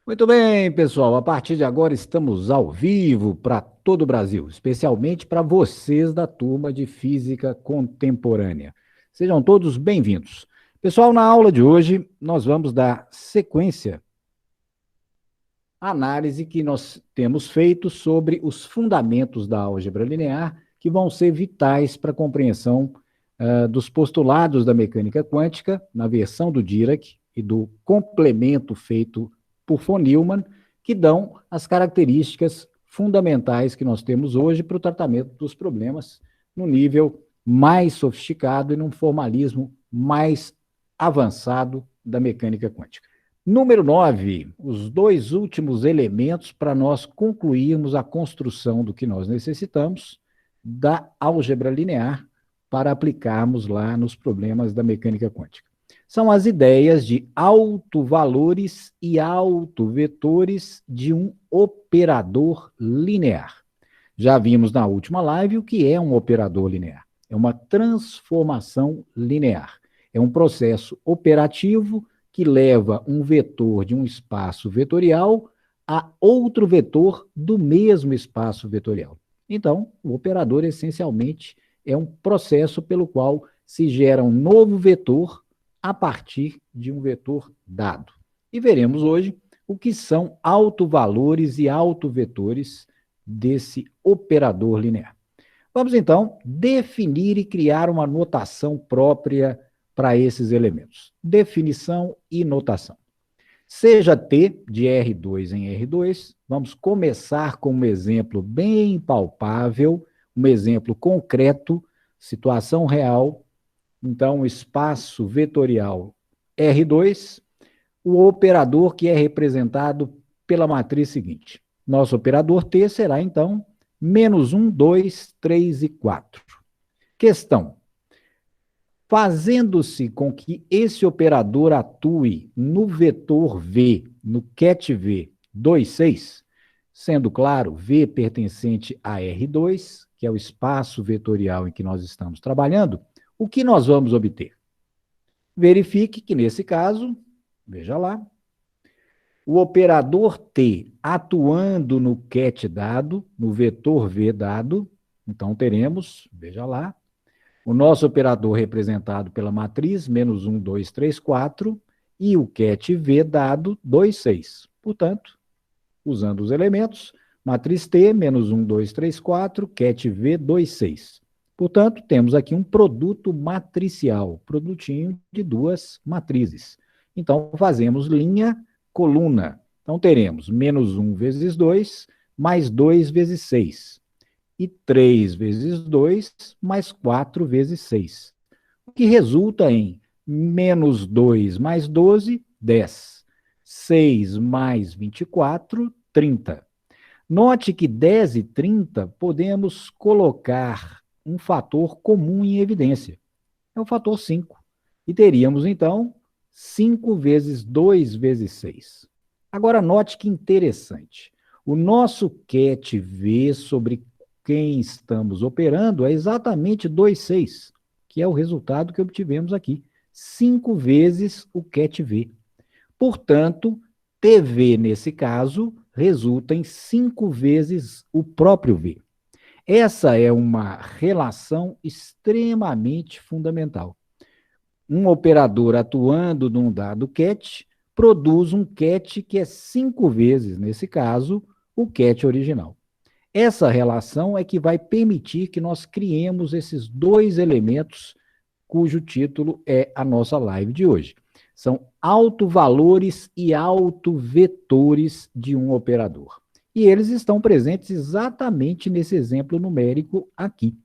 Muito bem, pessoal. A partir de agora estamos ao vivo para todo o Brasil, especialmente para vocês da turma de Física Contemporânea. Sejam todos bem-vindos. Pessoal, na aula de hoje nós vamos dar sequência à análise que nós temos feito sobre os fundamentos da álgebra linear, que vão ser vitais para a compreensão dos postulados da mecânica quântica, na versão do Dirac e do complemento feito por von Neumann, que dão as características fundamentais que nós temos hoje para o tratamento dos problemas no nível mais sofisticado e num formalismo mais avançado da mecânica quântica. Número 9, os dois últimos elementos para nós concluirmos a construção do que nós necessitamos da álgebra linear para aplicarmos lá nos problemas da mecânica quântica. São as ideias de autovalores e autovetores de um operador linear. Já vimos na última live o que é um operador linear. É uma transformação linear. É um processo operativo que leva um vetor de um espaço vetorial a outro vetor do mesmo espaço vetorial. Então, o operador, essencialmente, é um processo pelo qual se gera um novo vetor a partir de um vetor dado. E veremos hoje o que são autovalores e autovetores desse operador linear. Vamos, então, definir e criar uma notação própria para esses elementos. Definição e notação. Seja T de R2 em R2, vamos começar com um exemplo bem palpável, um exemplo concreto, situação real. Então, o espaço vetorial R2, o operador que é representado pela matriz seguinte. Nosso operador T será, então, menos 1, 2, 3 e 4. Questão. Fazendo-se com que esse operador atue no vetor V, no ket V 2, 6, sendo claro, V pertencente a R2, que é o espaço vetorial em que nós estamos trabalhando, o que nós vamos obter? Verifique que, nesse caso, veja lá, o operador T atuando no ket dado, no vetor V dado, então teremos, veja lá, o nosso operador representado pela matriz, menos 1, 2, 3, 4, e o ket V dado, 2, 6. Portanto, usando os elementos, matriz T, menos 1, 2, 3, 4, ket V, 2, 6. Portanto, temos aqui um produto matricial, produtinho de duas matrizes. Então, fazemos linha, coluna. Então, teremos menos 1 vezes 2, mais 2 vezes 6. E 3 vezes 2, mais 4 vezes 6. O que resulta em menos 2 mais 12, 10. 6 mais 24, 30. Note que 10 e 30 podemos colocar um fator comum em evidência. É o fator 5. E teríamos, então, 5 vezes 2 vezes 6. Agora, note que interessante. O nosso ket V sobre quem estamos operando é exatamente 2, 6, que é o resultado que obtivemos aqui. 5 vezes o ket V. Portanto, TV, nesse caso, resulta em 5 vezes o próprio V. Essa é uma relação extremamente fundamental. Um operador atuando num dado ket produz um ket que é 5 vezes, nesse caso, o ket original. Essa relação é que vai permitir que nós criemos esses dois elementos, cujo título é a nossa live de hoje. São autovalores e autovetores de um operador. E eles estão presentes exatamente nesse exemplo numérico aqui.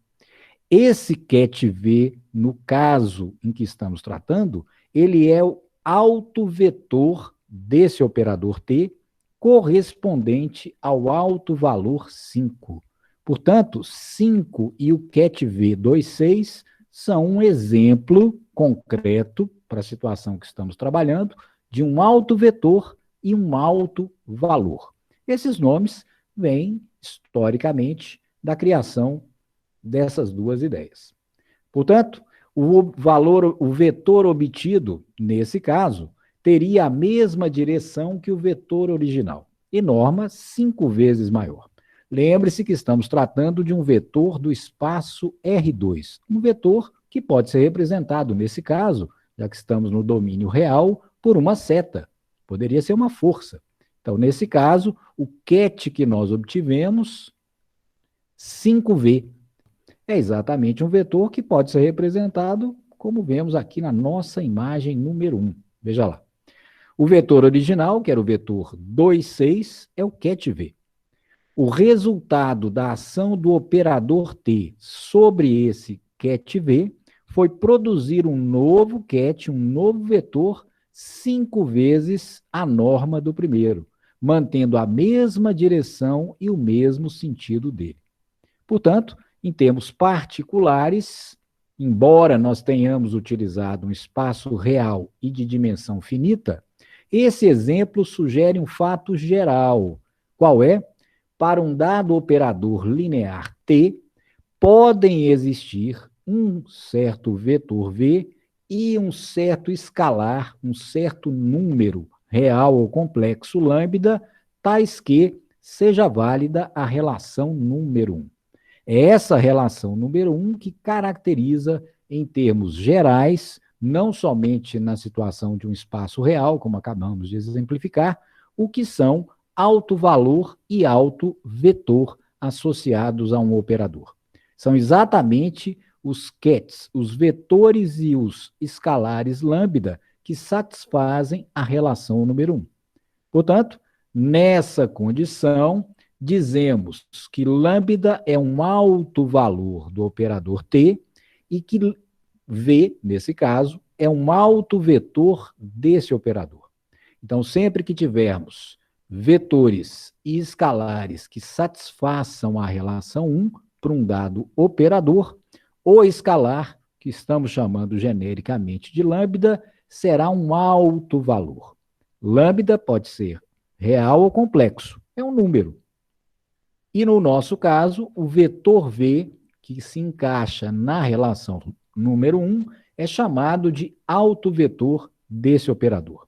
Esse ket V, no caso em que estamos tratando, ele é o autovetor desse operador T, correspondente ao autovalor 5. Portanto, 5 e o ket V 26 são um exemplo concreto para a situação que estamos trabalhando de um autovetor e um autovalor. Esses nomes vêm, historicamente, da criação dessas duas ideias. Portanto, o vetor obtido, nesse caso, teria a mesma direção que o vetor original, e norma 5 vezes maior. Lembre-se que estamos tratando de um vetor do espaço R2, um vetor que pode ser representado, nesse caso, já que estamos no domínio real, por uma seta. Poderia ser uma força. Então, nesse caso, o ket que nós obtivemos, 5V, é exatamente um vetor que pode ser representado como vemos aqui na nossa imagem número 1. Veja lá. O vetor original, que era o vetor 2, 6, é o ket V. O resultado da ação do operador T sobre esse ket V foi produzir um novo ket, um novo vetor, 5 vezes a norma do primeiro, mantendo a mesma direção e o mesmo sentido dele. Portanto, em termos particulares, embora nós tenhamos utilizado um espaço real e de dimensão finita, esse exemplo sugere um fato geral. Qual é? Para um dado operador linear T, podem existir um certo vetor V e um certo escalar, um certo número real ou complexo lambda, tais que seja válida a relação número 1. É essa relação número 1 que caracteriza, em termos gerais, não somente na situação de um espaço real, como acabamos de exemplificar, o que são alto valor e alto vetor associados a um operador. São exatamente os kets, os vetores e os escalares lambda que satisfazem a relação número 1. Portanto, nessa condição, dizemos que lambda é um alto valor do operador T e que V, nesse caso, é um alto vetor desse operador. Então, sempre que tivermos vetores e escalares que satisfaçam a relação 1 para um dado operador, o escalar, que estamos chamando genericamente de lambda, será um alto valor. Lambda pode ser real ou complexo, é um número. E no nosso caso, o vetor V, que se encaixa na relação número 1, é chamado de alto vetor desse operador.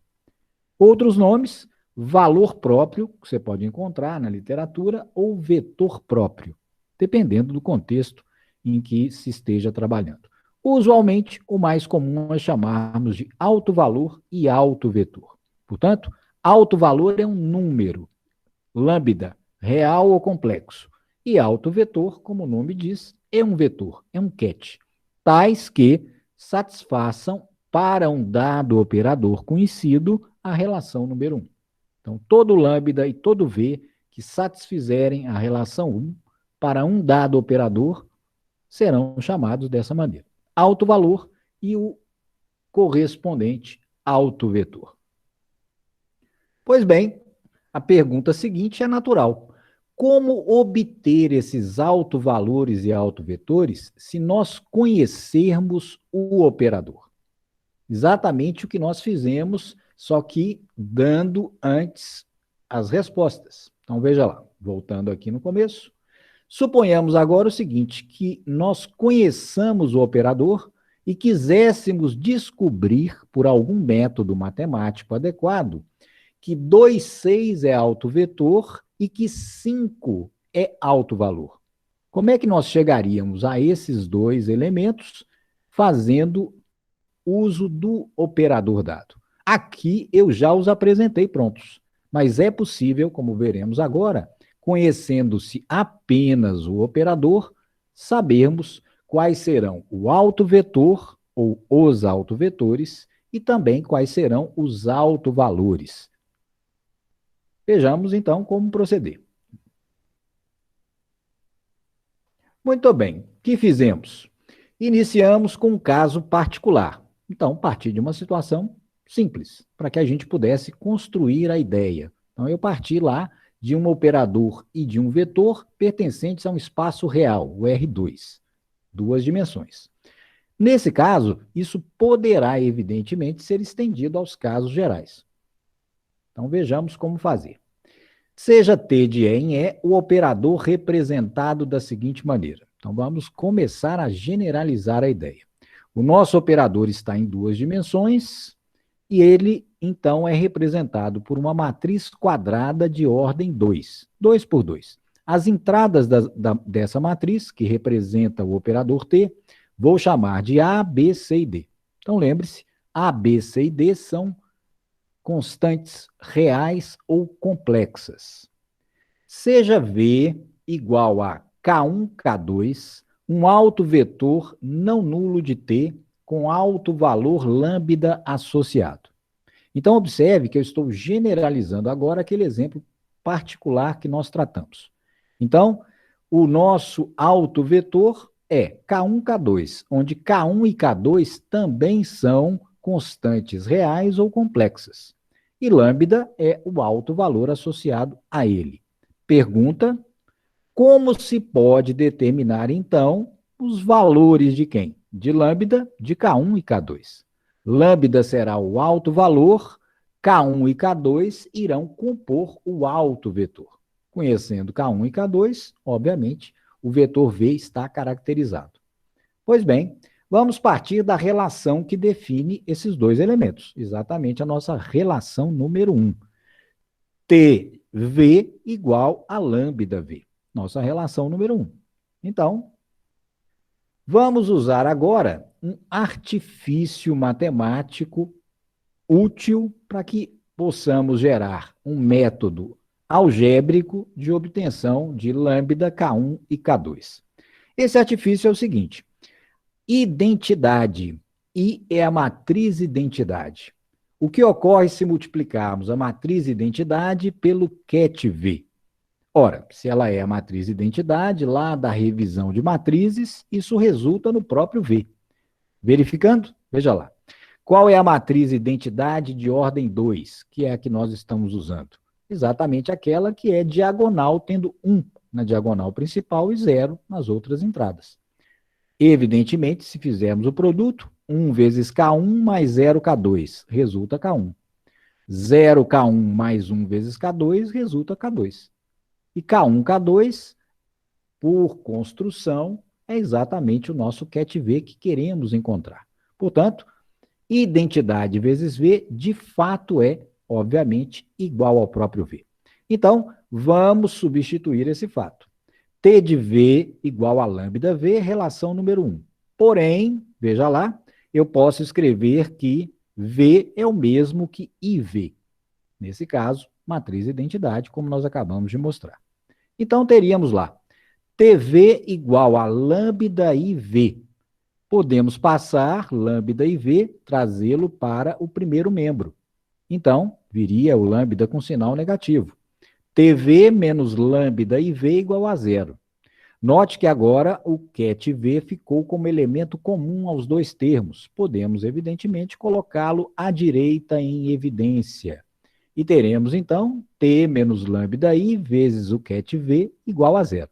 Outros nomes, valor próprio, que você pode encontrar na literatura, ou vetor próprio, dependendo do contexto em que se esteja trabalhando. Usualmente, o mais comum é chamarmos de alto valor e alto vetor. Portanto, alto valor é um número, lambda, real ou complexo. E alto vetor, como o nome diz, é um vetor, é um ket, tais que satisfaçam para um dado operador conhecido a relação número 1. Então, todo lambda e todo V que satisfizerem a relação 1 para um dado operador serão chamados dessa maneira. Alto valor e o correspondente alto vetor. Pois bem, a pergunta seguinte é natural. Como obter esses autovalores e autovetores se nós conhecermos o operador? Exatamente o que nós fizemos, só que dando antes as respostas. Então, veja lá, voltando aqui no começo. Suponhamos agora o seguinte, que nós conheçamos o operador e quiséssemos descobrir, por algum método matemático adequado, que 2, 6 é alto vetor e que 5 é alto valor. Como é que nós chegaríamos a esses dois elementos fazendo uso do operador dado? Aqui eu já os apresentei prontos, mas é possível, como veremos agora, conhecendo-se apenas o operador, sabermos quais serão o autovetor ou os autovetores e também quais serão os autovalores. Vejamos, então, como proceder. Muito bem, o que fizemos? Iniciamos com um caso particular. Então, parti de uma situação simples, para que a gente pudesse construir a ideia. Então, eu parti lá de um operador e de um vetor pertencentes a um espaço real, o R2, duas dimensões. Nesse caso, isso poderá, evidentemente, ser estendido aos casos gerais. Então, vejamos como fazer. Seja T de E em E o operador representado da seguinte maneira. Então, vamos começar a generalizar a ideia. O nosso operador está em duas dimensões E ele, então, é representado por uma matriz quadrada de ordem 2, 2 por 2. As entradas dessa matriz, que representa o operador T, vou chamar de A, B, C e D. Então, lembre-se, A, B, C e D são constantes reais ou complexas. Seja V igual a K1, K2, um autovetor não nulo de T com alto valor lambda associado. Então, observe que eu estou generalizando agora aquele exemplo particular que nós tratamos. Então, o nosso autovetor é K1, K2, onde K1 e K2 também são constantes reais ou complexas. E lambda é o alto valor associado a ele. Pergunta: como se pode determinar, então, os valores de quem? De lambda, de K1 e K2. Lambda será o alto valor, K1 e K2 irão compor o alto vetor. Conhecendo K1 e K2, obviamente, o vetor V está caracterizado. Pois bem, vamos partir da relação que define esses dois elementos, exatamente a nossa relação número 1. TV igual a lambda V. Nossa relação número 1. Então, vamos usar agora um artifício matemático útil para que possamos gerar um método algébrico de obtenção de lambda K1 e K2. Esse artifício é o seguinte: identidade. I é a matriz identidade. O que ocorre se multiplicarmos a matriz identidade pelo ket V? Ora, se ela é a matriz identidade, lá da revisão de matrizes, isso resulta no próprio V. Verificando? Veja lá. Qual é a matriz identidade de ordem 2, que é a que nós estamos usando? Exatamente aquela que é diagonal, tendo 1 na diagonal principal e 0 nas outras entradas. Evidentemente, se fizermos o produto, 1 vezes K1 mais 0 K2, resulta K1. 0 K1 mais 1 vezes K2, resulta K2. E K1, K2, por construção, é exatamente o nosso ket V que queremos encontrar. Portanto, identidade vezes V, de fato, é, obviamente, igual ao próprio V. Então, vamos substituir esse fato. T de V igual a lambda V, relação número 1. Porém, veja lá, eu posso escrever que V é o mesmo que IV. Nesse caso, matriz identidade, como nós acabamos de mostrar. Então, teríamos lá TV igual a lambda IV. Podemos passar lambda IV, trazê-lo para o primeiro membro. Então, viria o lambda com sinal negativo. TV menos lambda IV igual a 0. Note que agora o ket V ficou como elemento comum aos dois termos. Podemos, evidentemente, colocá-lo à direita em evidência. E teremos, então, T menos lambda I vezes o ket V igual a 0.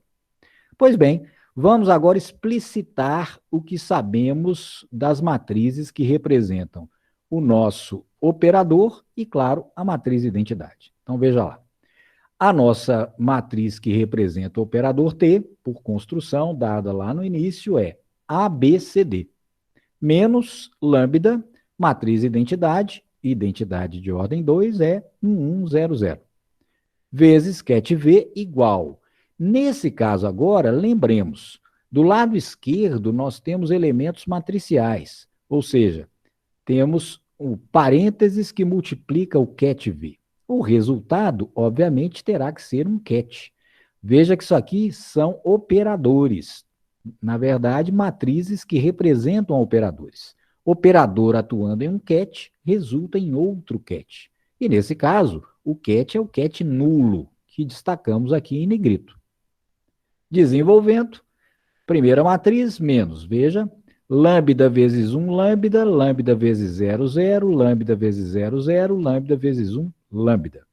Pois bem, vamos agora explicitar o que sabemos das matrizes que representam o nosso operador e, claro, a matriz identidade. Então, veja lá. A nossa matriz que representa o operador T, por construção, dada lá no início, é ABCD, menos lambda, matriz identidade, identidade de ordem 2 é 1100, vezes ket V igual. Nesse caso agora, lembremos, do lado esquerdo nós temos elementos matriciais, ou seja, temos o parênteses que multiplica o ket V. O resultado, obviamente, terá que ser um ket. Veja que isso aqui são operadores. Na verdade, matrizes que representam operadores. Operador atuando em um ket resulta em outro ket. E nesse caso, o ket é o ket nulo, que destacamos aqui em negrito. Desenvolvendo, primeira matriz, menos, veja, lambda vezes 1 lambda, lambda vezes 0, 0, lambda vezes 0, 0, lambda vezes 1 lambda,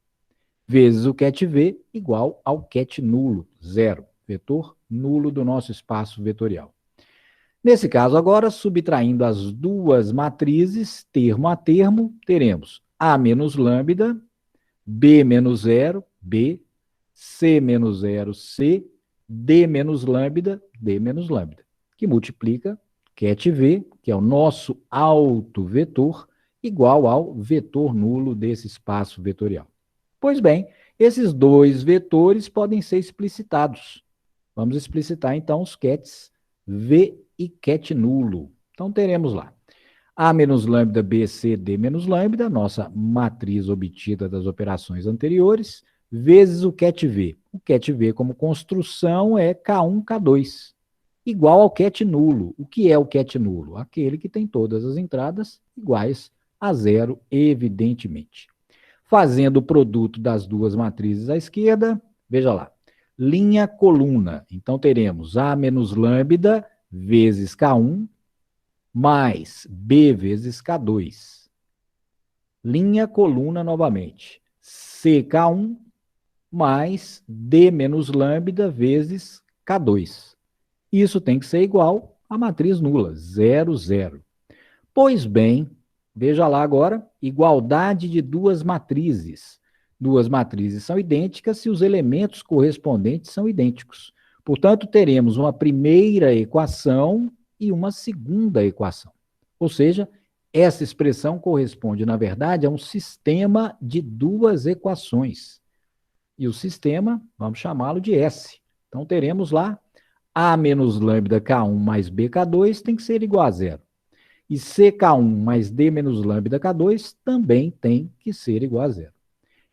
vezes o ket V igual ao ket nulo, 0, vetor nulo do nosso espaço vetorial. Nesse caso agora, subtraindo as duas matrizes, termo a termo, teremos A menos lambda, B menos 0, B, C menos 0, C, D menos lambda, D menos lambda, que multiplica ket V, que é o nosso autovetor, igual ao vetor nulo desse espaço vetorial. Pois bem, esses dois vetores podem ser explicitados. Vamos explicitar, então, os quets V e ket nulo. Então, teremos lá A menos lambda, B, C, D menos lambda, nossa matriz obtida das operações anteriores, vezes o ket V. O ket V como construção é K1, K2, igual ao ket nulo. O que é o ket nulo? Aquele que tem todas as entradas iguais a zero, evidentemente. Fazendo o produto das duas matrizes à esquerda, veja lá, linha coluna. Então, teremos A menos lambda vezes K1 mais B vezes K2. Linha coluna novamente. CK1 mais D menos lambda vezes K2. Isso tem que ser igual à matriz nula, 0, 0. Pois bem, veja lá agora, igualdade de duas matrizes. Duas matrizes são idênticas se os elementos correspondentes são idênticos. Portanto, teremos uma primeira equação e uma segunda equação. Ou seja, essa expressão corresponde, na verdade, a um sistema de duas equações. E o sistema, vamos chamá-lo de S. Então, teremos lá A menos lambda K1 mais BK2 tem que ser igual a zero. E CK1 mais D menos lambda K2 também tem que ser igual a zero.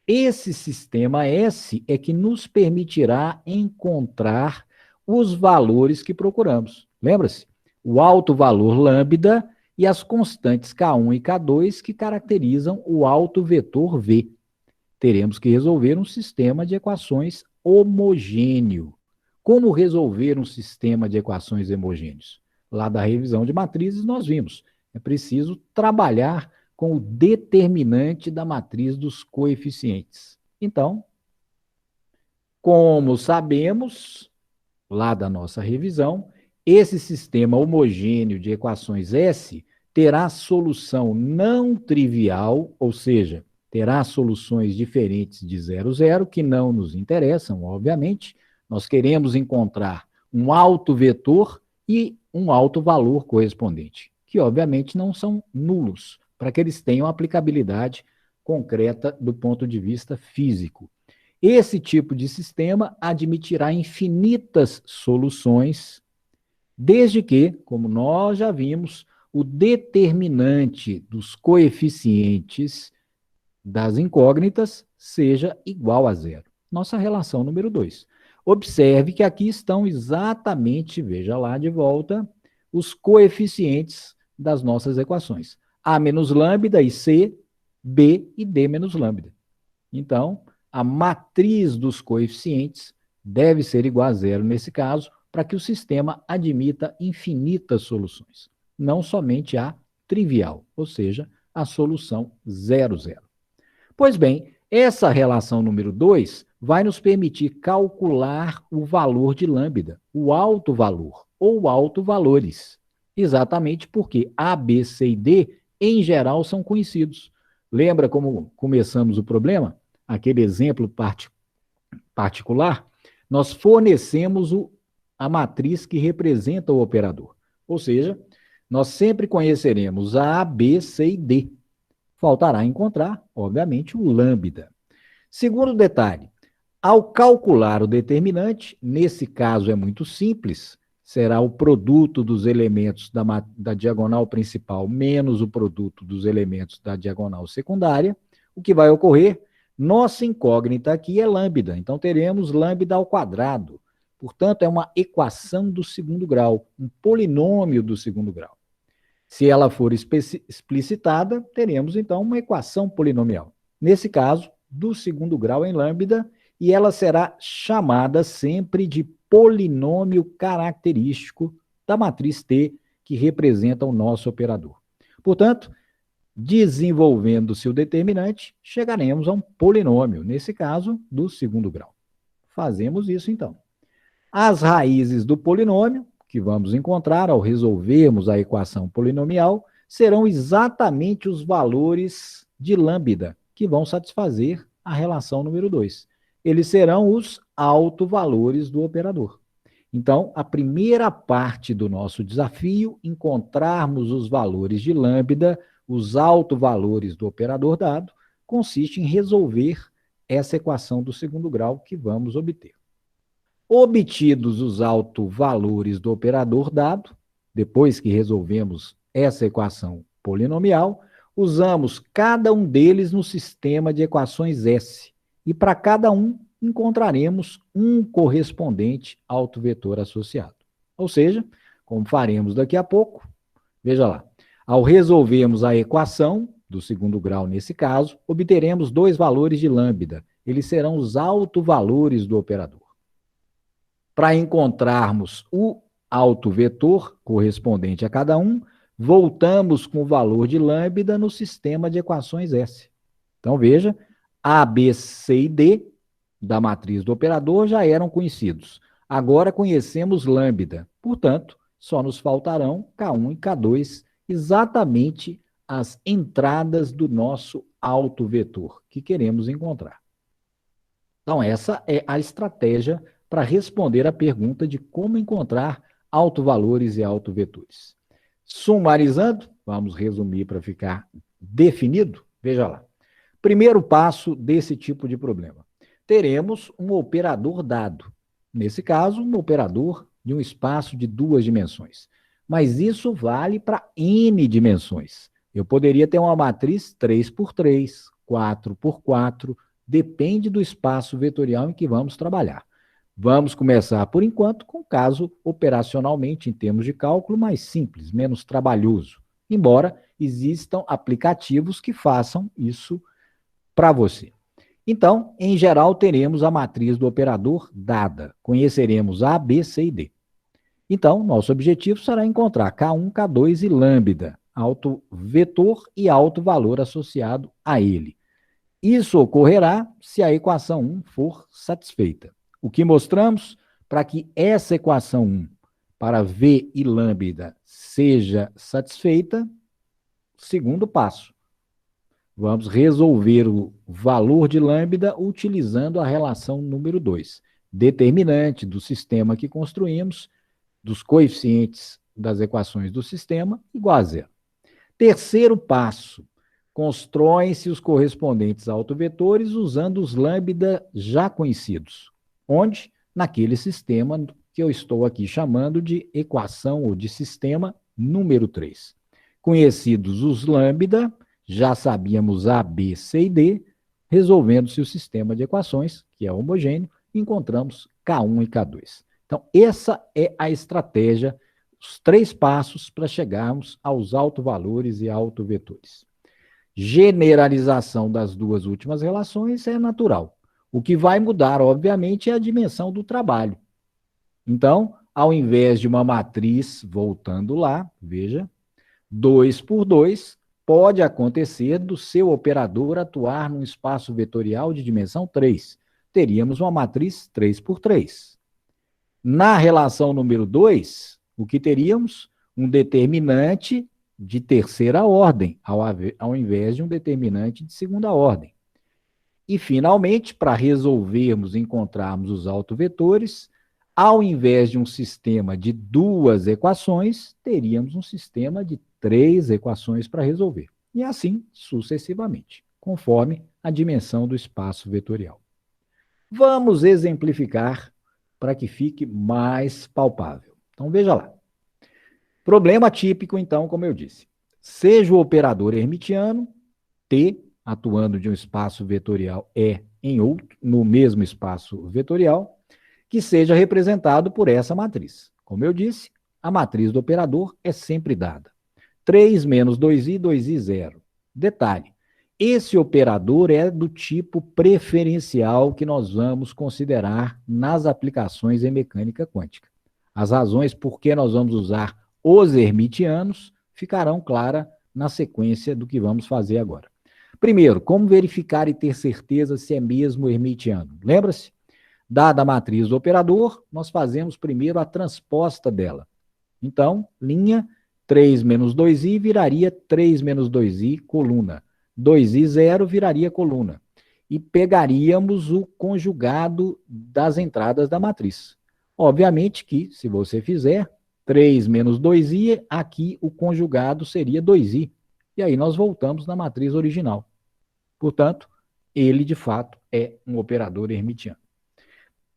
Esse sistema S é que nos permitirá encontrar os valores que procuramos. Lembra-se? O alto valor lambda e as constantes K1 e K2 que caracterizam o alto vetor V. Teremos que resolver um sistema de equações homogêneo. Como resolver um sistema de equações homogêneos? Lá da revisão de matrizes nós vimos. É preciso trabalhar com o determinante da matriz dos coeficientes. Então, como sabemos, lá da nossa revisão, esse sistema homogêneo de equações S terá solução não trivial, ou seja, terá soluções diferentes de 0, 0, que não nos interessam, obviamente. Nós queremos encontrar um alto vetor e um alto valor correspondente, que obviamente não são nulos, para que eles tenham aplicabilidade concreta do ponto de vista físico. Esse tipo de sistema admitirá infinitas soluções, desde que, como nós já vimos, o determinante dos coeficientes das incógnitas seja igual a zero. Nossa relação número 2. Observe que aqui estão exatamente, veja lá de volta, os coeficientes das nossas equações. A menos lambda e C, B e D menos lambda. Então, a matriz dos coeficientes deve ser igual a zero nesse caso, para que o sistema admita infinitas soluções, não somente a trivial, ou seja, a solução 0, 0. Pois bem, essa relação número 2 vai nos permitir calcular o valor de lambda, o alto valor, ou alto valores, exatamente porque A, B, C e D, em geral, são conhecidos. Lembra como começamos o problema? Aquele exemplo particular? Nós fornecemos a matriz que representa o operador. Ou seja, nós sempre conheceremos A, B, C e D. Faltará encontrar, obviamente, o lambda. Segundo detalhe, ao calcular o determinante, nesse caso é muito simples, será o produto dos elementos da diagonal principal menos o produto dos elementos da diagonal secundária. O que vai ocorrer? Nossa incógnita aqui é lambda, então teremos lambda ao quadrado. Portanto, é uma equação do segundo grau, um polinômio do segundo grau. Se ela for explicitada, teremos então uma equação polinomial. Nesse caso, do segundo grau em lambda, e ela será chamada sempre de polinômio característico da matriz T, que representa o nosso operador. Portanto, desenvolvendo-se o determinante, chegaremos a um polinômio, nesse caso, do segundo grau. Fazemos isso então. As raízes do polinômio, que vamos encontrar ao resolvermos a equação polinomial, serão exatamente os valores de lambda, que vão satisfazer a relação número 2. Eles serão os autovalores do operador. Então, a primeira parte do nosso desafio, encontrarmos os valores de lambda, os autovalores do operador dado, consiste em resolver essa equação do segundo grau que vamos obter. Obtidos os autovalores do operador dado, depois que resolvemos essa equação polinomial, usamos cada um deles no sistema de equações S, e para cada um encontraremos um correspondente autovetor associado. Ou seja, como faremos daqui a pouco, veja lá, ao resolvermos a equação do segundo grau nesse caso, obteremos dois valores de lambda. Eles serão os autovalores do operador. Para encontrarmos o autovetor correspondente a cada um, voltamos com o valor de lambda no sistema de equações S. Então, veja, A, B, C e D da matriz do operador já eram conhecidos. Agora conhecemos lambda. Portanto, só nos faltarão K1 e K2, exatamente as entradas do nosso autovetor que queremos encontrar. Então, essa é a estratégia para responder a pergunta de como encontrar autovalores e autovetores. Sumarizando, vamos resumir para ficar definido. Veja lá. Primeiro passo desse tipo de problema. Teremos um operador dado. Nesse caso, um operador de um espaço de duas dimensões. Mas isso vale para N dimensões. Eu poderia ter uma matriz 3x3, 4x4, depende do espaço vetorial em que vamos trabalhar. Vamos começar, por enquanto, com o caso operacionalmente, em termos de cálculo, mais simples, menos trabalhoso. Embora existam aplicativos que façam isso para você. Então, em geral, teremos a matriz do operador dada. Conheceremos A, B, C e D. Então, nosso objetivo será encontrar K1, K2 e lambda, autovetor e autovalor associado a ele. Isso ocorrerá se a equação 1 for satisfeita. O que mostramos? Para que essa equação 1 para V e lambda seja satisfeita, segundo passo. Vamos resolver o valor de lambda utilizando a relação número 2, determinante do sistema que construímos, dos coeficientes das equações do sistema, igual a zero. Terceiro passo, constroem-se os correspondentes autovetores usando os lambda já conhecidos. Onde? Naquele sistema que eu estou aqui chamando de equação ou de sistema número 3. Conhecidos os lambda, já sabíamos A, B, C e D, resolvendo-se o sistema de equações, que é homogêneo, encontramos K1 e K2. Então, essa é a estratégia, os 3 passos para chegarmos aos autovalores e autovetores. Generalização das duas últimas relações é natural. O que vai mudar, obviamente, é a dimensão do trabalho. Então, ao invés de uma matriz, voltando lá, veja, 2 por 2, pode acontecer do seu operador atuar num espaço vetorial de dimensão 3. Teríamos uma matriz 3 por 3. Na relação número 2, o que teríamos? Um determinante de terceira ordem, ao invés de um determinante de segunda ordem. E, finalmente, para resolvermos e encontrarmos os autovetores, ao invés de um sistema de 2 equações, teríamos um sistema de 3 equações para resolver. E assim sucessivamente, conforme a dimensão do espaço vetorial. Vamos exemplificar para que fique mais palpável. Então, veja lá. Problema típico, então, como eu disse. Seja o operador hermitiano, T, atuando de um espaço vetorial E em outro, no mesmo espaço vetorial, que seja representado por essa matriz. Como eu disse, a matriz do operador é sempre dada. 3 menos 2i, 2i, 0. Detalhe, esse operador é do tipo preferencial que nós vamos considerar nas aplicações em mecânica quântica. As razões por que nós vamos usar os hermitianos ficarão claras na sequência do que vamos fazer agora. Primeiro, como verificar e ter certeza se é mesmo hermitiano? Lembra-se? Dada a matriz do operador, nós fazemos primeiro a transposta dela. Então, linha 3 menos 2i viraria 3 menos 2i, coluna. 2i, 0 viraria coluna. E pegaríamos o conjugado das entradas da matriz. Obviamente que, se você fizer 3 menos 2i, aqui o conjugado seria 2i. E aí nós voltamos na matriz original. Portanto, ele, de fato, é um operador hermitiano.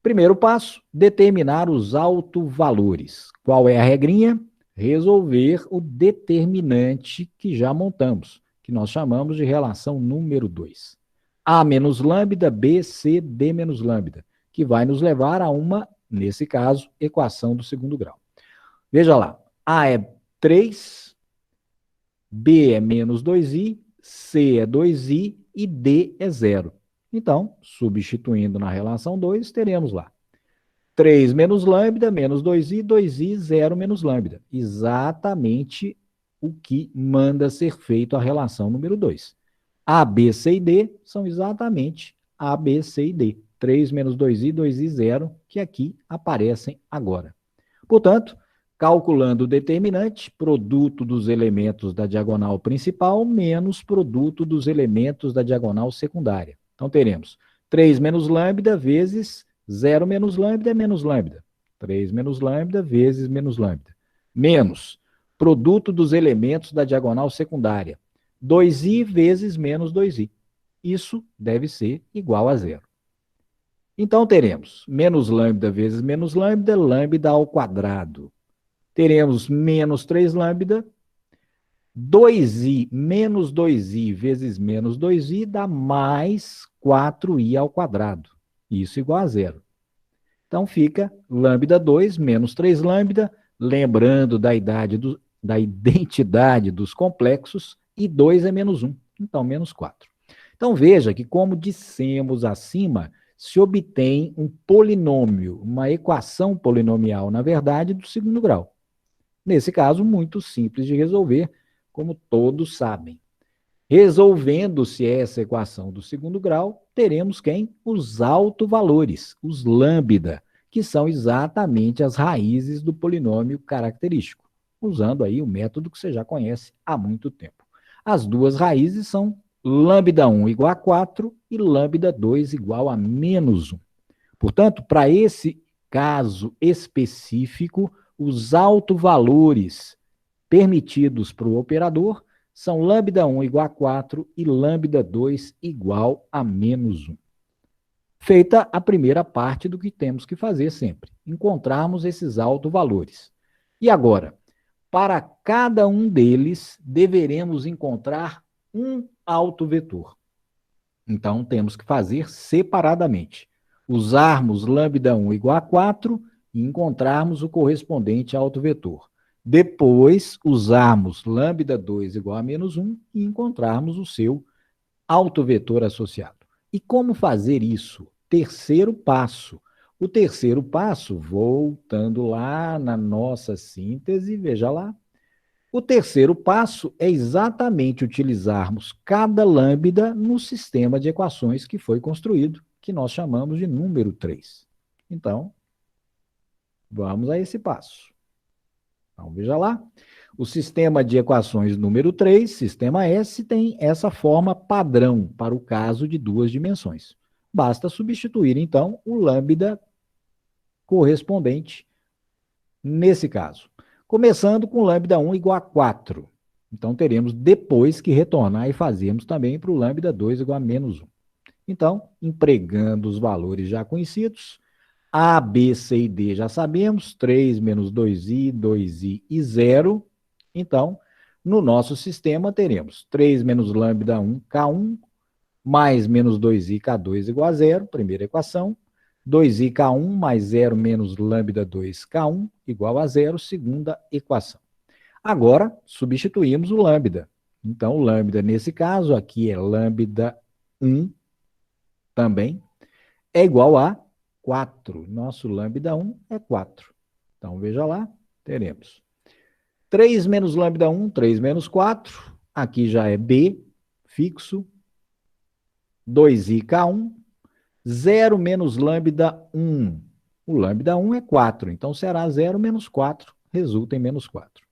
Primeiro passo, determinar os autovalores. Qual é a regrinha? Resolver o determinante que já montamos, que nós chamamos de relação número 2. A menos lambda, B, C, D menos lambda, que vai nos levar a uma, nesse caso, equação do segundo grau. Veja lá, A é 3, B é menos 2i, C é 2i e D é 0. Então, substituindo na relação 2, teremos lá 3 menos lambda, menos 2i, 2i, 0 menos lambda. Exatamente o que manda ser feito a relação número 2. A, B, C e D são exatamente A, B, C e D. 3 menos 2i, 2i, 0, que aqui aparecem agora. Portanto, calculando o determinante, produto dos elementos da diagonal principal menos produto dos elementos da diagonal secundária. Então, teremos 3 menos lambda vezes 0 menos lambda é menos lambda. 3 menos lambda vezes menos lambda. Menos produto dos elementos da diagonal secundária. 2i vezes menos 2i. Isso deve ser igual a 0. Então, teremos menos lambda vezes menos lambda, lambda ao quadrado. Teremos menos 3 lambda, 2i menos 2i vezes menos 2i dá mais 4i ao quadrado. Isso igual a 0. Então, fica lambda 2 menos 3 lambda, lembrando da identidade dos complexos, e 2 é menos 1, então menos 4. Então, veja que, como dissemos acima, se obtém um polinômio, uma equação polinomial, na verdade, do segundo grau. Nesse caso, muito simples de resolver, como todos sabem. Resolvendo-se essa equação do segundo grau, teremos quem? Os autovalores, os lambda, que são exatamente as raízes do polinômio característico, usando aí o método que você já conhece há muito tempo. As duas raízes são lambda 1 igual a 4 e lambda 2 igual a menos 1. Portanto, para esse caso específico, os autovalores permitidos para o operador são lambda 1 igual a 4 e lambda 2 igual a menos 1. Feita a primeira parte do que temos que fazer sempre, encontrarmos esses autovalores. E agora, para cada um deles, deveremos encontrar um autovetor. Então, temos que fazer separadamente. Usarmos lambda 1 igual a 4 e encontrarmos o correspondente autovetor. Depois, usarmos lambda 2 igual a menos 1 e encontrarmos o seu autovetor associado. E como fazer isso? Terceiro passo. O terceiro passo, voltando lá na nossa síntese, veja lá. O terceiro passo é exatamente utilizarmos cada lambda no sistema de equações que foi construído, que nós chamamos de número 3. Então, vamos a esse passo. Então, veja lá. O sistema de equações número 3, sistema S, tem essa forma padrão para o caso de duas dimensões. Basta substituir, então, o lambda correspondente nesse caso. Começando com lambda 1 igual a 4. Então, teremos depois que retornar e fazermos também para o lambda 2 igual a menos 1. Então, empregando os valores já conhecidos, A, B, C e D já sabemos, 3 menos 2i, 2i e 0. Então, no nosso sistema, teremos 3 menos lambda 1, K1, mais menos 2i, K2 igual a 0, primeira equação. 2i, K1, mais 0 menos lambda 2, K1, igual a 0, segunda equação. Agora, substituímos o lambda. Então, o lambda, nesse caso, aqui é lambda 1 também, é igual a 4. Nosso lambda 1 é 4. Então, veja lá, teremos 3 menos lambda 1, 3 menos 4. Aqui já é B, fixo. 2i, K1. 0 menos lambda 1. O lambda 1 é 4, então será 0 menos 4, resulta em menos 4.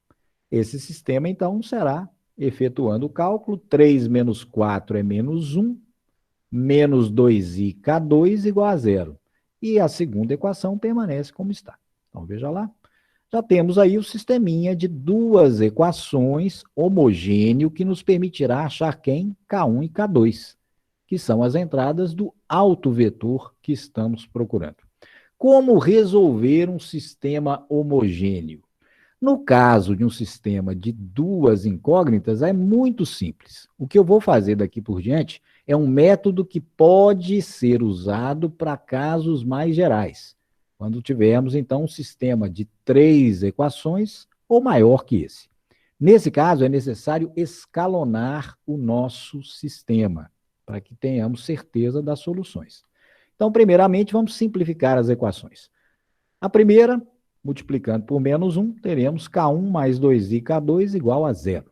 Esse sistema, então, será, efetuando o cálculo, 3 menos 4 é menos 1, menos 2i, K2 igual a 0. E a segunda equação permanece como está. Então, veja lá. Já temos aí o sisteminha de duas equações homogêneo que nos permitirá achar quem? K1 e K2, que são as entradas do autovetor que estamos procurando. Como resolver um sistema homogêneo? No caso de um sistema de duas incógnitas, é muito simples. O que eu vou fazer daqui por diante é um método que pode ser usado para casos mais gerais, quando tivermos, então, um sistema de três equações ou maior que esse. Nesse caso, é necessário escalonar o nosso sistema, para que tenhamos certeza das soluções. Então, primeiramente, vamos simplificar as equações. A primeira, multiplicando por menos 1, teremos K1 mais 2i K2 igual a zero.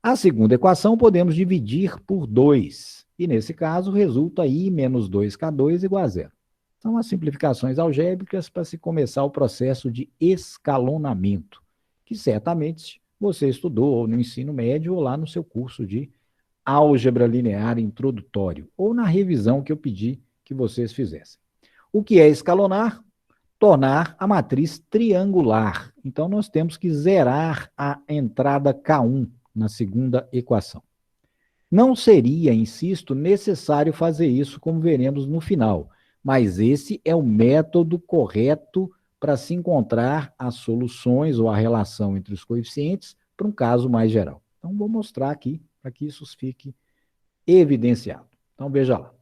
A segunda equação podemos dividir por 2, e nesse caso resulta I menos 2K2 igual a zero. São as simplificações algébricas para se começar o processo de escalonamento, que certamente você estudou ou no ensino médio ou lá no seu curso de álgebra linear introdutório, ou na revisão que eu pedi que vocês fizessem. O que é escalonar? Tornar a matriz triangular. Então, nós temos que zerar a entrada K1 na segunda equação. Não seria, insisto, necessário fazer isso, como veremos no final, mas esse é o método correto para se encontrar as soluções ou a relação entre os coeficientes para um caso mais geral. Então, vou mostrar aqui para que isso fique evidenciado. Então, veja lá.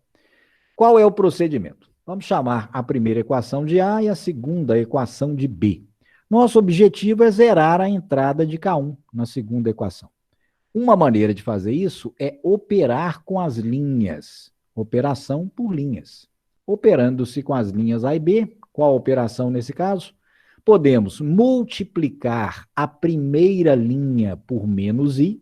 Qual é o procedimento? Vamos chamar a primeira equação de A e a segunda equação de B. Nosso objetivo é zerar a entrada de K1 na segunda equação. Uma maneira de fazer isso é operar com as linhas. Operação por linhas. Operando-se com as linhas A e B, qual a operação nesse caso? Podemos multiplicar a primeira linha por menos I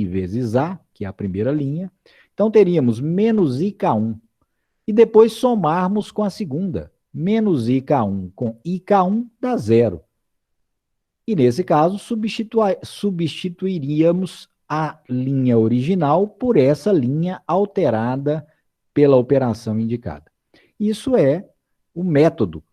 vezes A, que é a primeira linha. Então, teríamos menos IK1. E depois somarmos com a segunda. Menos IK1 com IK1 dá zero. E, nesse caso, substituiríamos a linha original por essa linha alterada pela operação indicada. Isso é o método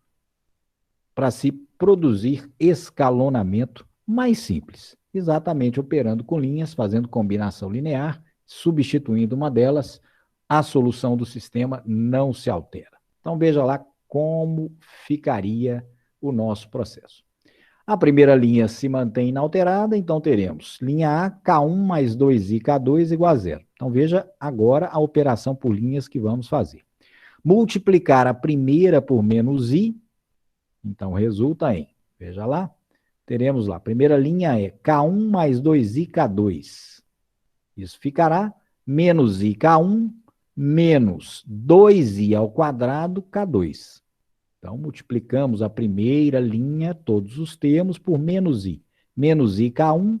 para se produzir escalonamento mais simples. Exatamente operando com linhas, fazendo combinação linear, substituindo uma delas, a solução do sistema não se altera. Então, veja lá como ficaria o nosso processo. A primeira linha se mantém inalterada, então teremos linha A, K1 mais 2i K2 igual a zero. Então, veja agora a operação por linhas que vamos fazer. Multiplicar a primeira por menos I, então resulta em, veja lá, teremos lá, a primeira linha é K1 mais 2i K2. Isso ficará menos IK1 menos 2i ao quadrado K2. Então, multiplicamos a primeira linha, todos os termos, por menos I. Menos IK1,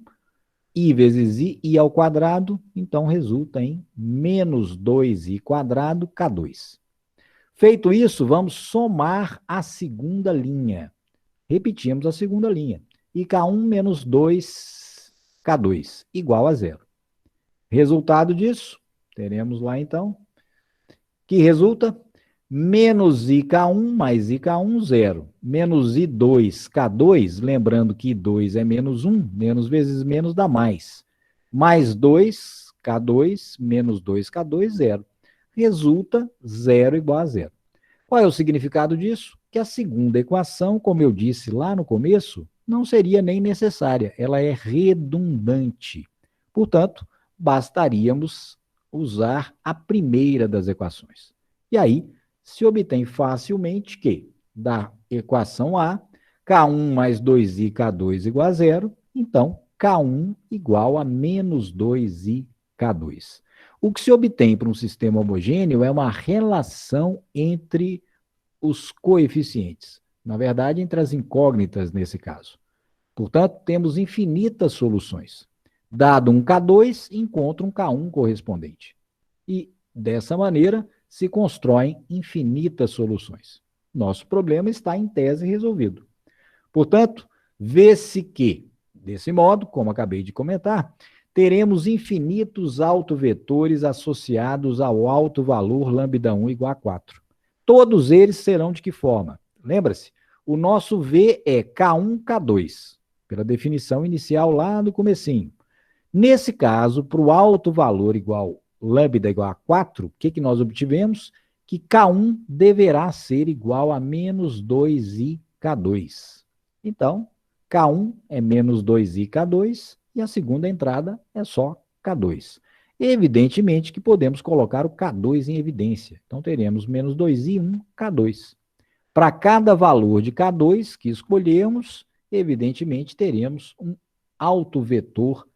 I vezes I ao quadrado, então resulta em menos 2i quadrado K2. Feito isso, vamos somar a segunda linha. Repetimos a segunda linha. IK1 menos 2K2 igual a zero. Resultado disso, teremos lá então, que resulta menos IK1 mais IK1, zero. Menos I2, K2, lembrando que I2 é menos 1, menos vezes menos dá mais. Mais 2, K2, menos 2K2, zero. Resulta zero igual a zero. Qual é o significado disso? Que a segunda equação, como eu disse lá no começo, não seria nem necessária, ela é redundante. Portanto, bastaríamos usar a primeira das equações. E aí, se obtém facilmente que, da equação A, K1 mais 2i K2 igual a zero, então K1 igual a menos 2i K2. O que se obtém para um sistema homogêneo é uma relação entre os coeficientes, na verdade, entre as incógnitas nesse caso. Portanto, temos infinitas soluções. Dado um K2, encontra um K1 correspondente. E, dessa maneira, se constroem infinitas soluções. Nosso problema está, em tese, resolvido. Portanto, vê-se que, desse modo, como acabei de comentar, teremos infinitos autovetores associados ao alto valor lambda 1 igual a 4. Todos eles serão de que forma? Lembra-se? O nosso V é K1, K2, pela definição inicial lá no comecinho. Nesse caso, para o alto valor igual, lambda igual a 4, o que nós obtivemos? Que K1 deverá ser igual a menos 2i K2. Então, K1 é menos 2i K2 e a segunda entrada é só K2. Evidentemente que podemos colocar o K2 em evidência. Então, teremos menos 2i, 1, K2. Para cada valor de K2 que escolhemos, evidentemente teremos um autovetor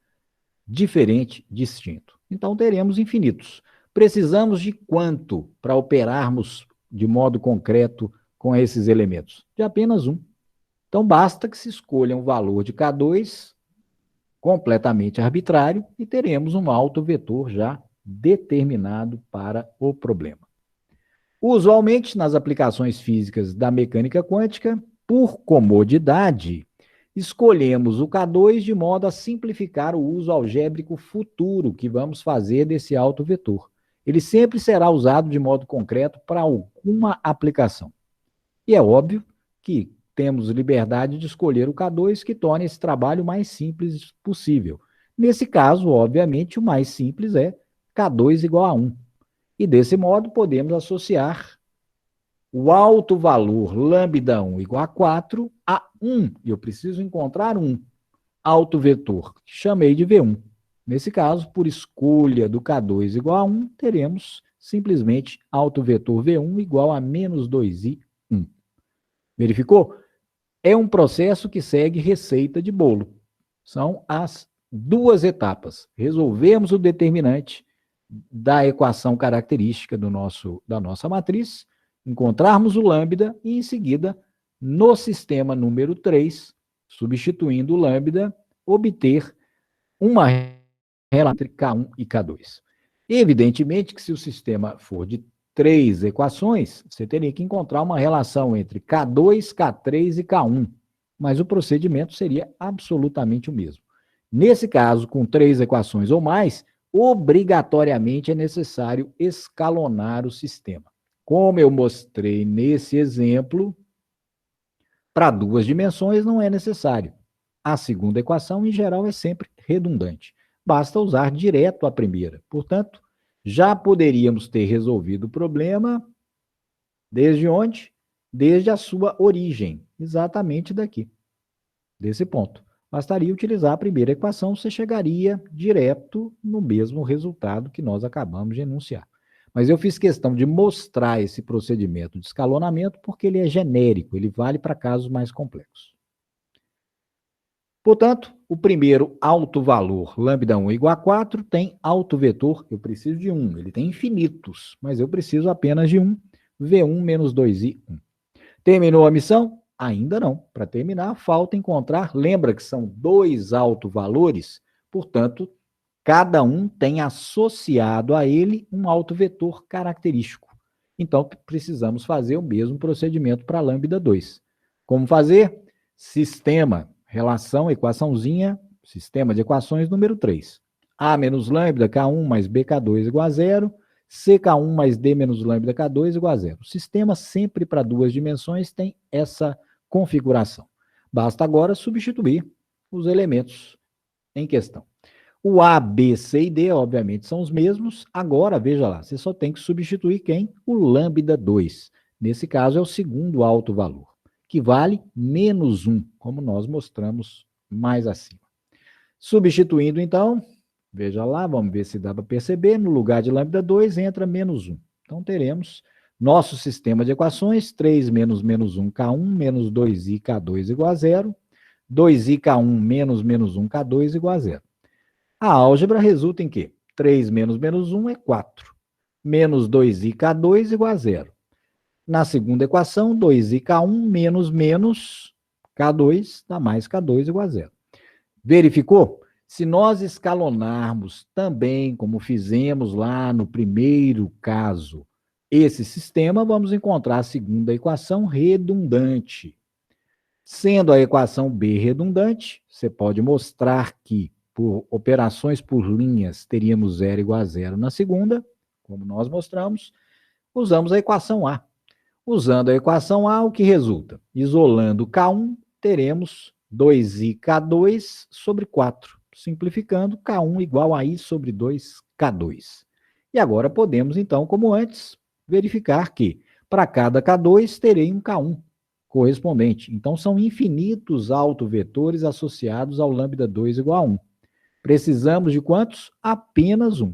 diferente, distinto. Então, teremos infinitos. Precisamos de quanto para operarmos de modo concreto com esses elementos? De apenas um. Então, basta que se escolha um valor de K2 completamente arbitrário e teremos um autovetor já determinado para o problema. Usualmente, nas aplicações físicas da mecânica quântica, por comodidade, escolhemos o K2 de modo a simplificar o uso algébrico futuro que vamos fazer desse autovetor. Ele sempre será usado de modo concreto para alguma aplicação. E é óbvio que temos liberdade de escolher o K2 que torne esse trabalho mais simples possível. Nesse caso, obviamente, o mais simples é K2 igual a 1. E desse modo podemos associar o alto valor lambda 1 igual a 4 a 1. E eu preciso encontrar um autovetor, que chamei de V1. Nesse caso, por escolha do K2 igual a 1, teremos simplesmente autovetor V1 igual a menos 2i, 1. Verificou? É um processo que segue receita de bolo. São as duas etapas. Resolvemos o determinante da equação característica da nossa matriz, encontrarmos o lambda e, em seguida, no sistema número 3, substituindo o lambda, obter uma relação entre K1 e K2. Evidentemente que se o sistema for de 3 equações, você teria que encontrar uma relação entre K2, K3 e K1, mas o procedimento seria absolutamente o mesmo. Nesse caso, com 3 equações ou mais, obrigatoriamente é necessário escalonar o sistema. Como eu mostrei nesse exemplo, para 2 dimensões não é necessário. A segunda equação, em geral, é sempre redundante. Basta usar direto a primeira. Portanto, já poderíamos ter resolvido o problema desde onde? Desde a sua origem, exatamente daqui, desse ponto. Bastaria utilizar a primeira equação, você chegaria direto no mesmo resultado que nós acabamos de enunciar. Mas eu fiz questão de mostrar esse procedimento de escalonamento porque ele é genérico, ele vale para casos mais complexos. Portanto, o primeiro alto valor, lambda 1 igual a 4, tem autovetor, eu preciso de 1, ele tem infinitos, mas eu preciso apenas de 1, V1 menos 2i, 1. Terminou a missão? Ainda não. Para terminar, falta encontrar, lembra que são 2 autovalores, portanto, cada um tem associado a ele um autovetor característico. Então, precisamos fazer o mesmo procedimento para lambda 2. Como fazer? Sistema, relação, equaçãozinha, sistema de equações número 3. A menos lambda K1 mais BK2 igual a 0, CK1 mais D menos lambda K2 igual a 0. O sistema sempre para 2 dimensões tem essa configuração. Basta agora substituir os elementos em questão. O A, B, C e D, obviamente, são os mesmos. Agora, veja lá, você só tem que substituir quem? O lambda 2. Nesse caso, é o segundo alto valor, que vale menos 1, como nós mostramos mais acima. Substituindo, então, veja lá, vamos ver se dá para perceber, no lugar de lambda 2 entra menos 1. Então, teremos nosso sistema de equações, 3 menos menos 1, K1, menos 2i, K2 igual a 0, 2i, K1, menos menos 1, K2 igual a 0. A álgebra resulta em quê? 3 menos menos 1 é 4. Menos 2i, K2 igual a 0. Na segunda equação, 2i, K1 menos menos K2 dá mais K2 igual a 0. Verificou? Se nós escalonarmos também, como fizemos lá no primeiro caso, esse sistema, vamos encontrar a segunda equação redundante. Sendo a equação B redundante, você pode mostrar que por operações por linhas teríamos 0 igual a 0 na segunda, como nós mostramos, usamos a equação A. Usando a equação A, o que resulta? Isolando K1, teremos 2iK2 sobre 4. Simplificando, K1 igual a I sobre 2K2. E agora podemos, então, como antes, verificar que para cada K2 terei um K1 correspondente. Então, são infinitos autovetores associados ao lambda 2 igual a 1. Precisamos de quantos? Apenas um.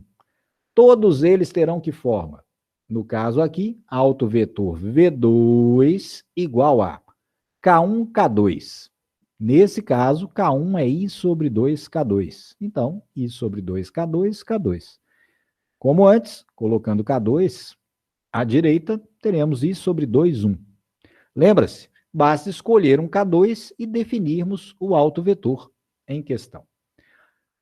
Todos eles terão que forma? No caso aqui, autovetor V2 igual a K1, K2. Nesse caso, K1 é I sobre 2K2. Então, I sobre 2K2, K2. Como antes, colocando K2 à direita, teremos I sobre 2, 1. Lembra-se? Basta escolher um K2 e definirmos o autovetor em questão.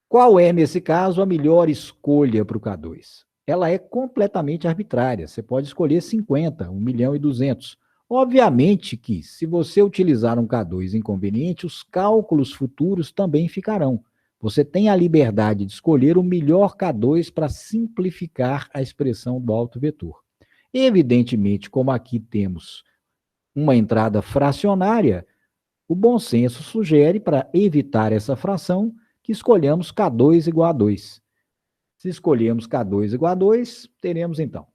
Qual é, nesse caso, a melhor escolha para o K2? Ela é completamente arbitrária. Você pode escolher 50, 1.200.000. Obviamente que, se você utilizar um K2 inconveniente, os cálculos futuros também ficarão. Você tem a liberdade de escolher o melhor K2 para simplificar a expressão do autovetor. Evidentemente, como aqui temos uma entrada fracionária, o bom senso sugere, para evitar essa fração, que escolhamos K2 igual a 2. Se escolhermos K2 igual a 2, teremos então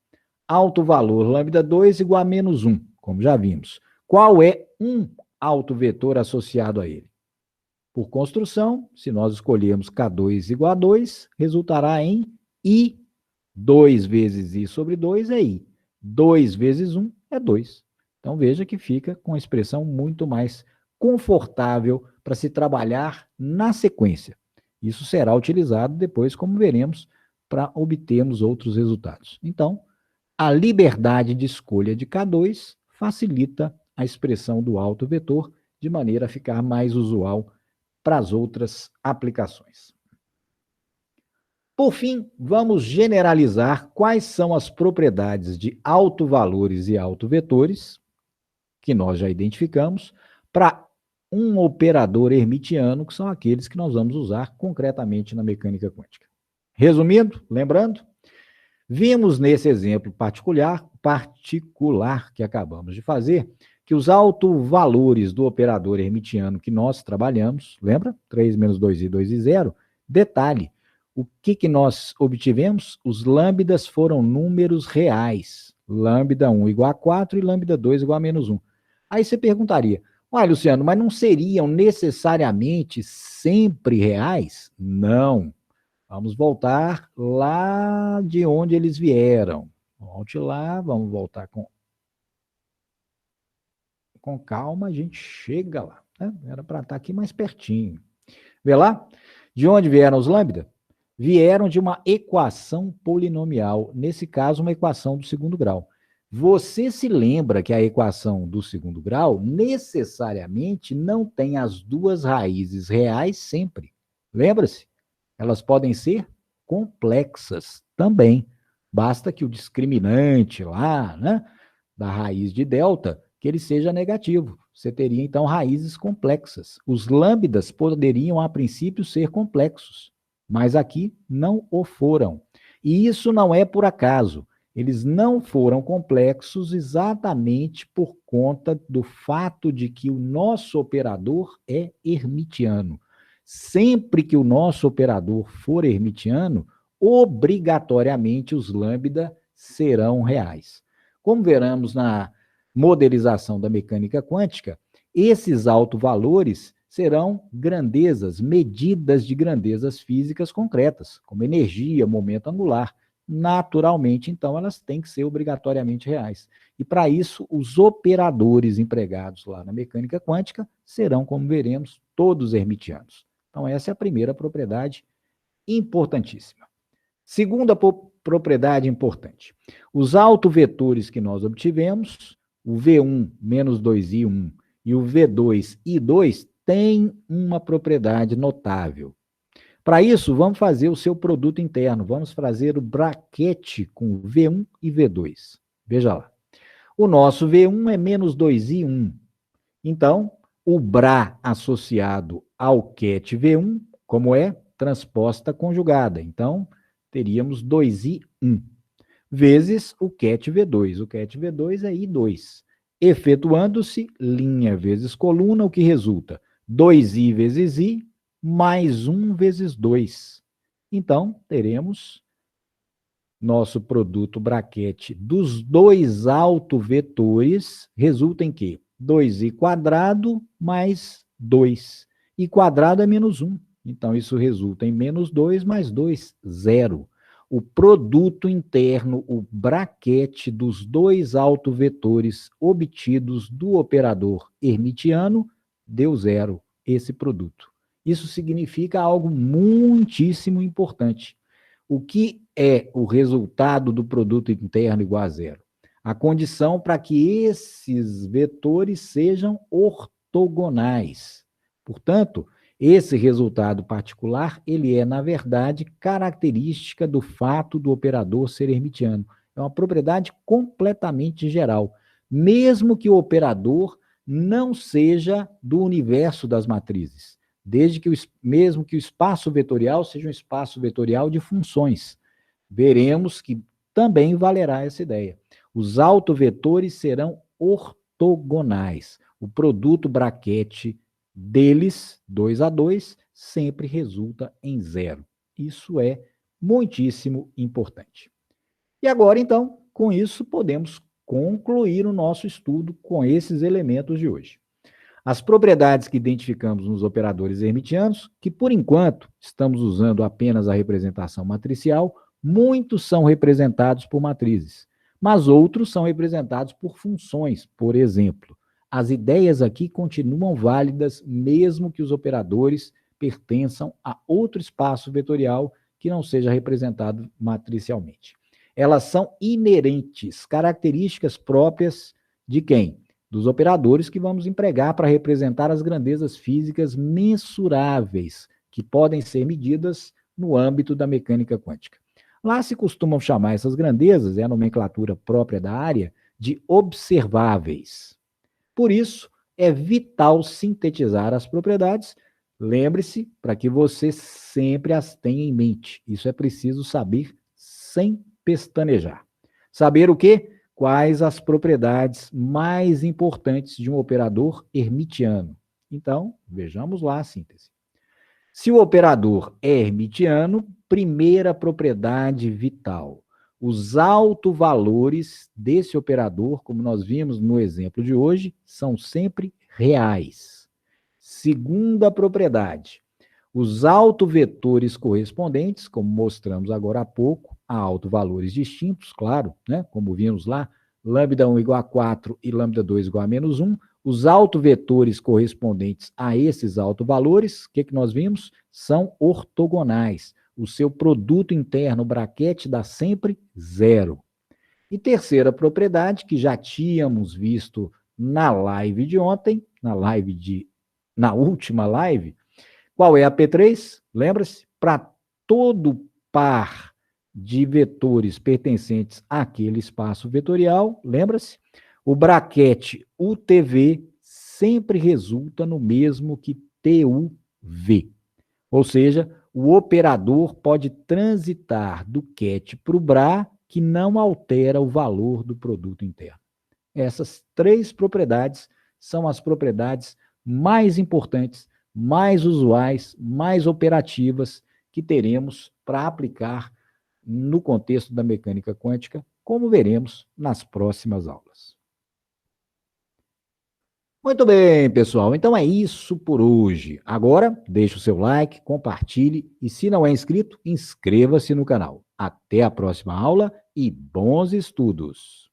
alto valor lambda 2 igual a menos 1, como já vimos. Qual é um autovetor associado a ele? Por construção, se nós escolhermos K2 igual a 2, resultará em I. 2 vezes I sobre 2 é I. 2 vezes 1 é 2. Então, veja que fica com a expressão muito mais confortável para se trabalhar na sequência. Isso será utilizado depois, como veremos, para obtermos outros resultados. Então, a liberdade de escolha de K2 facilita a expressão do autovetor de maneira a ficar mais usual para as outras aplicações. Por fim, vamos generalizar quais são as propriedades de autovalores e autovetores, que nós já identificamos, para um operador hermitiano, que são aqueles que nós vamos usar concretamente na mecânica quântica. Resumindo, lembrando, vimos nesse exemplo particular que acabamos de fazer, que os autovalores do operador hermitiano que nós trabalhamos, lembra? 3 menos 2i, 2i, 0. Detalhe, o que nós obtivemos? Os lambdas foram números reais. Lambda 1 igual a 4 e lambda 2 igual a menos 1. Aí você perguntaria, olha, Luciano, mas não seriam necessariamente sempre reais? Não. Vamos voltar lá de onde eles vieram. Volte lá, vamos voltar com calma, a gente chega lá. Né? Era para estar aqui mais pertinho. Vê lá? De onde vieram os lambda? Vieram de uma equação polinomial, nesse caso, uma equação do segundo grau. Você se lembra que a equação do segundo grau necessariamente não tem as duas raízes reais sempre. Lembra-se? Elas podem ser complexas também. Basta que o discriminante lá, né, da raiz de delta, que ele seja negativo. Você teria, então, raízes complexas. Os lambdas poderiam, a princípio, ser complexos, mas aqui não o foram. E isso não é por acaso. Eles não foram complexos exatamente por conta do fato de que o nosso operador é hermitiano. Sempre que o nosso operador for hermitiano, obrigatoriamente os lambda serão reais. Como veremos na modelização da mecânica quântica, esses autovalores serão grandezas, medidas de grandezas físicas concretas, como energia, momento angular. Naturalmente, então, elas têm que ser obrigatoriamente reais. E, para isso, os operadores empregados lá na mecânica quântica serão, como veremos, todos hermitianos. Então, essa é a primeira propriedade importantíssima. Segunda propriedade importante. Os autovetores que nós obtivemos, o V1 menos 2i1 e o V2 i2, têm uma propriedade notável. Para isso, vamos fazer o seu produto interno. Vamos fazer o braquete com V1 e V2. Veja lá. O nosso V1 é menos 2i1. Então, o Bra associado ao ket V1, como é? Transposta conjugada. Então, teríamos 2i1 vezes o ket V2. O ket V2 é i2. Efetuando-se linha vezes coluna, o que resulta? 2i vezes i mais 1 vezes 2. Então, teremos nosso produto braquete dos dois autovetores, resulta em quê? 2i quadrado mais 2. I quadrado é menos 1. Então, isso resulta em menos 2 mais 2, 0. O produto interno, o braquete dos dois autovetores obtidos do operador hermitiano, deu 0, esse produto. Isso significa algo muitíssimo importante. O que é o resultado do produto interno igual a 0? A condição para que esses vetores sejam ortogonais. Portanto, esse resultado particular, ele é, na verdade, característica do fato do operador ser hermitiano. É uma propriedade completamente geral, mesmo que o operador não seja do universo das matrizes, desde que mesmo que o espaço vetorial seja um espaço vetorial de funções. Veremos que também valerá essa ideia. Os autovetores serão ortogonais. O produto braquete deles, 2 a 2, sempre resulta em 0. Isso é muitíssimo importante. E agora, então, com isso, podemos concluir o nosso estudo com esses elementos de hoje. As propriedades que identificamos nos operadores hermitianos, que por enquanto estamos usando apenas a representação matricial, muitos são representados por matrizes, mas outros são representados por funções, por exemplo. As ideias aqui continuam válidas, mesmo que os operadores pertençam a outro espaço vetorial que não seja representado matricialmente. Elas são inerentes, características próprias de quem? Dos operadores que vamos empregar para representar as grandezas físicas mensuráveis, que podem ser medidas no âmbito da mecânica quântica. Lá se costumam chamar essas grandezas, é a nomenclatura própria da área, de observáveis. Por isso, é vital sintetizar as propriedades. Lembre-se, para que você sempre as tenha em mente. Isso é preciso saber sem pestanejar. Saber o quê? Quais as propriedades mais importantes de um operador hermitiano. Então, vejamos lá a síntese. Se o operador é hermitiano, primeira propriedade vital. Os autovalores desse operador, como nós vimos no exemplo de hoje, são sempre reais. Segunda propriedade. Os autovetores correspondentes, como mostramos agora há pouco, a autovalores distintos, claro, né? Como vimos lá, lambda 1 igual a 4 e lambda 2 igual a menos 1, os autovetores correspondentes a esses autovalores, o que nós vimos? São ortogonais. O seu produto interno braquete dá sempre 0. E terceira propriedade, que já tínhamos visto na live de ontem, na última live, qual é a P3? Lembra-se? Para todo par de vetores pertencentes àquele espaço vetorial, lembra-se? O braquete UTV sempre resulta no mesmo que TUV. Ou seja, o operador pode transitar do ket para o bra, que não altera o valor do produto interno. Essas três propriedades são as propriedades mais importantes, mais usuais, mais operativas que teremos para aplicar no contexto da mecânica quântica, como veremos nas próximas aulas. Muito bem, pessoal. Então é isso por hoje. Agora, deixe o seu like, compartilhe e, se não é inscrito, inscreva-se no canal. Até a próxima aula e bons estudos!